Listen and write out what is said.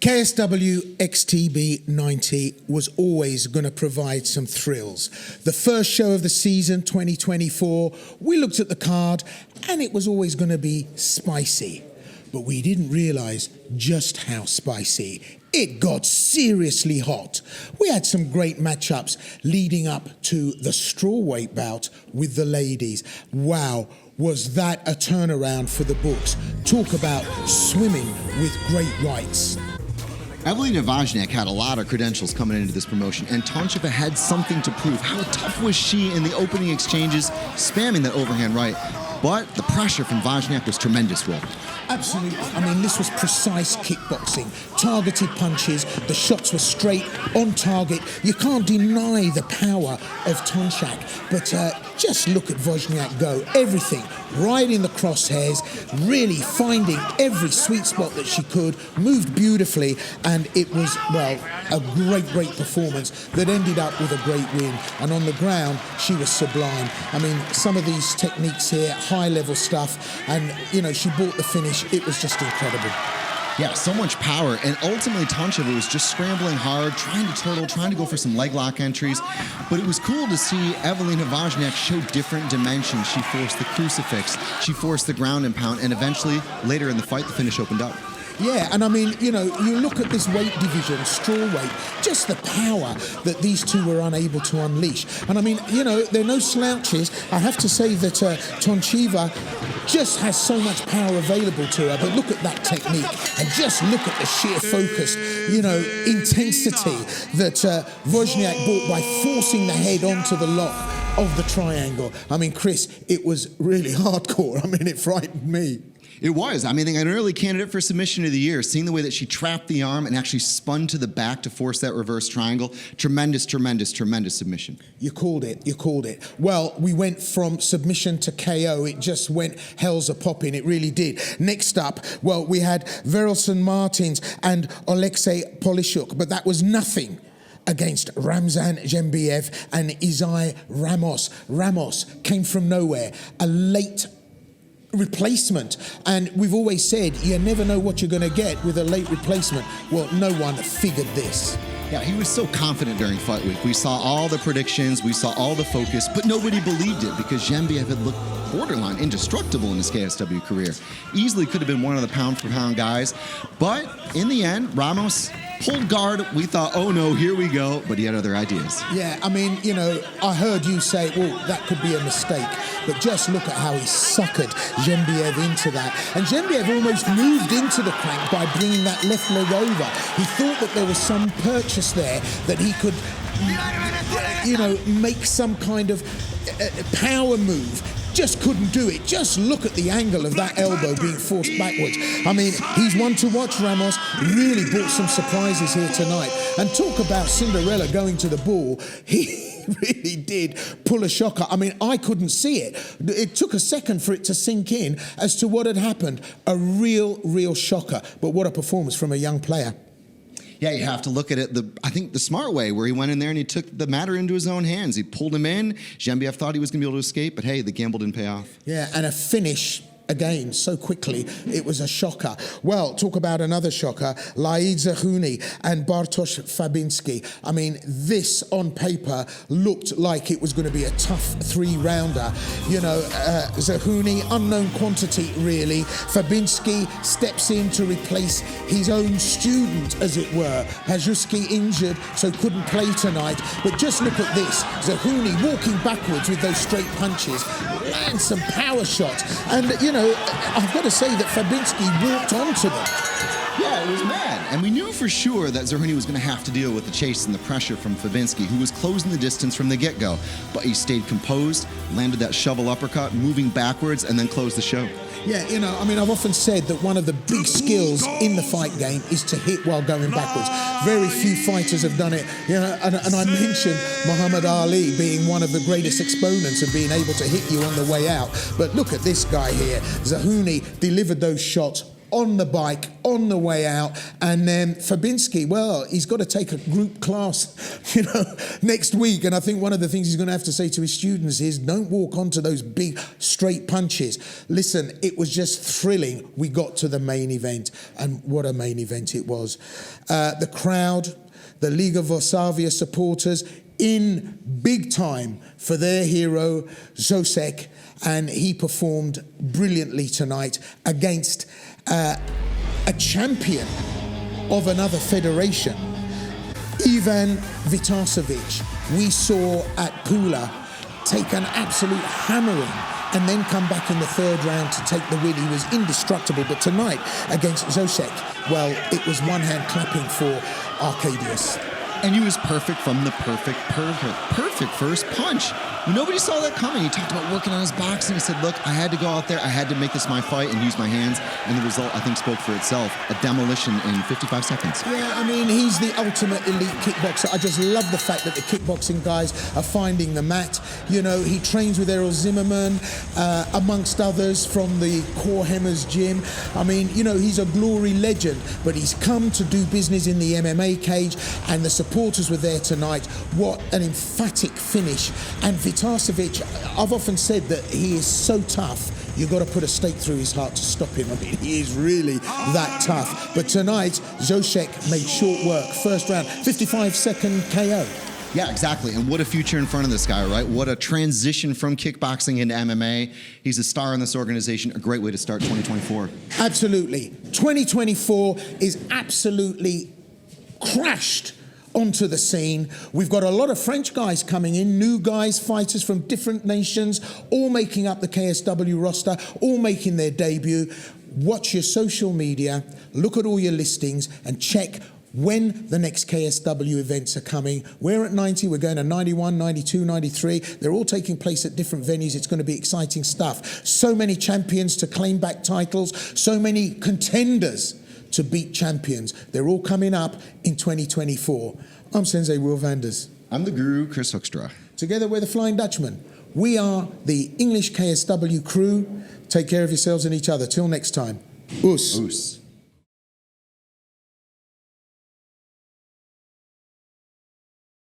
KSW XTB 90 was always going to provide some thrills. The first show of the season, 2024, we looked at the card and it was always going to be spicy. But we didn't realise just how spicy. It got seriously hot. We had some great matchups leading up to the strawweight bout with the ladies. Wow, was that a turnaround for the books. Talk about swimming with great whites. Evelyn had a lot of credentials coming into this promotion, and Toncheva had something to prove. How tough was she in the opening exchanges, spamming that overhand right? But the pressure from Wozniak was tremendous, Will. Absolutely. I mean, this was precise kickboxing. Targeted punches, the shots were straight, on target. You can't deny the power of Tonchak. But just look at Wozniak go. Everything right in the crosshairs, really finding every sweet spot that she could, moved beautifully, and it was, well, a great performance that ended up with a great win. And on the ground, she was sublime. I mean, some of these techniques here, high-level stuff, and, you know, she brought the finish. It was just incredible. Yeah, so much power, and ultimately Toncheva was just scrambling hard, trying to turtle, trying to go for some leg lock entries, but it was cool to see Evelyn Wozniak show different dimensions. She forced the crucifix, she forced the ground and pound, and eventually, later in the fight, the finish opened up. Yeah, and I mean, you know, you look at this weight division, strawweight, just the power that these two were unable to unleash. And I mean, you know, they're no slouches. I have to say that Toncheva just has so much power available to her, but look at that technique and just look at the sheer focus, you know, intensity that Wozniak brought by forcing the head onto the lock of the triangle. I mean, Chris, it was really hardcore. I mean, it frightened me. It was. I mean, an early candidate for submission of the year, seeing the way that she trapped the arm and actually spun to the back to force that reverse triangle. Tremendous submission. You called it. Well, we went from submission to KO. It just went hell's a popping. It really did. Next up, well, we had Verelson Martins and Oleksiy Polishuk, but that was nothing against Ramzan Zhembiev and Isai Ramos. Ramos came from nowhere, a late replacement, and we've always said you never know what you're going to get with a late replacement. Well, no one figured this. Yeah, he was so confident during fight week. We saw all the predictions, we saw all the focus, but nobody believed it because Zhembiev had looked borderline indestructible in his KSW career. Easily could have been one of the pound-for-pound guys, but in the end, Ramos pulled guard. We thought, oh no, here we go, but he had other ideas. Yeah, I mean, you know, I heard you say, well, that could be a mistake, but just look at how he suckered Zhembiev into that. And Zhembiev almost moved into the crank by bringing that left leg over. He thought that there was some purchase there that he could, you know, make some kind of power move. Just couldn't do it. Just look at the angle of that elbow being forced backwards. I mean, he's one to watch, Ramos. Really brought some surprises here tonight. And talk about Cinderella going to the ball. He really did pull a shocker. I mean, I couldn't see it. It took a second for it to sink in as to what had happened. A real shocker. But what a performance from a young player. Yeah, you have to look at it, I think the smart way, where he went in there and he took the matter into his own hands. He pulled him in. Zhembiev thought he was going to be able to escape, but hey, the gamble didn't pay off. Yeah, and a finish again so quickly. It was a shocker. Well, talk about another shocker. Zuni and Bartosh Fabinski. I mean, this on paper looked like it was going to be a tough three-rounder. You know, Zuni, unknown quantity really. Fabinski steps in to replace his own student, as it were. Hajuski injured, so couldn't play tonight. But just look at this. Zuni walking backwards with those straight punches. And some power shots. And, you know, I've got to say that Fabinski walked onto them. Yeah, it was mad. And we knew for sure that Zuni was going to have to deal with the chase and the pressure from Fabinski, who was closing the distance from the get-go. But he stayed composed, landed that shovel uppercut, moving backwards, and then closed the show. Yeah, you know, I mean, I've often said that one of the big skills in the fight game is to hit while going backwards. Very few fighters have done it, you know, and I mentioned Muhammad Ali being one of the greatest exponents of being able to hit you on the way out. But look at this guy here. Zuni delivered those shots on the bike, on the way out. And then Fabinski, well, he's got to take a group class, next week. And I think one of the things he's going to have to say to his students is, don't walk onto those big straight punches. Listen, it was just thrilling. We got to the main event, and what a main event it was. The crowd, the Liga Varsavia supporters, in big time for their hero, Zosek, and he performed brilliantly tonight against a champion of another federation. Ian Vitasovic, we saw at Pula take an absolute hammering and then come back in the third round to take the win. He was indestructible, but tonight against Zosek, well, it was one hand clapping for Arcadius. And he was perfect from the perfect first punch. Nobody saw that coming. He talked about working on his boxing. He said, look, I had to go out there. I had to make this my fight and use my hands. And the result, I think, spoke for itself. A demolition in 55 seconds. Yeah, I mean, he's the ultimate elite kickboxer. I just love the fact that the kickboxing guys are finding the mat. He trains with Errol Zimmerman, amongst others from the Core Hemmers gym. I mean, he's a glory legend, but he's come to do business in the MMA cage, and the supporters were there tonight. What an emphatic finish. And Vitasovic, I've often said that he is so tough, you've got to put a stake through his heart to stop him. I mean, he is really that tough. But tonight, Zosek made short work. First round, 55-second KO. Yeah, exactly. And what a future in front of this guy, right? What a transition from kickboxing into MMA. He's a star in this organization. A great way to start 2024. Absolutely. 2024 is absolutely crashed onto the scene. We've got a lot of French guys coming in, new guys, fighters from different nations, all making up the KSW roster, all making their debut. Watch your social media, look at all your listings, and check when the next KSW events are coming. We're at 90, we're going to 91, 92, 93. They're all taking place at different venues. It's going to be exciting stuff. So many champions to claim back titles, so many contenders to beat champions. They're all coming up in 2024. I'm Sensei Will Vanders. I'm the guru, Chris Hoekstra. Together we're the Flying Dutchman. We are the English KSW crew. Take care of yourselves and each other. Till next time. Oes. Oes.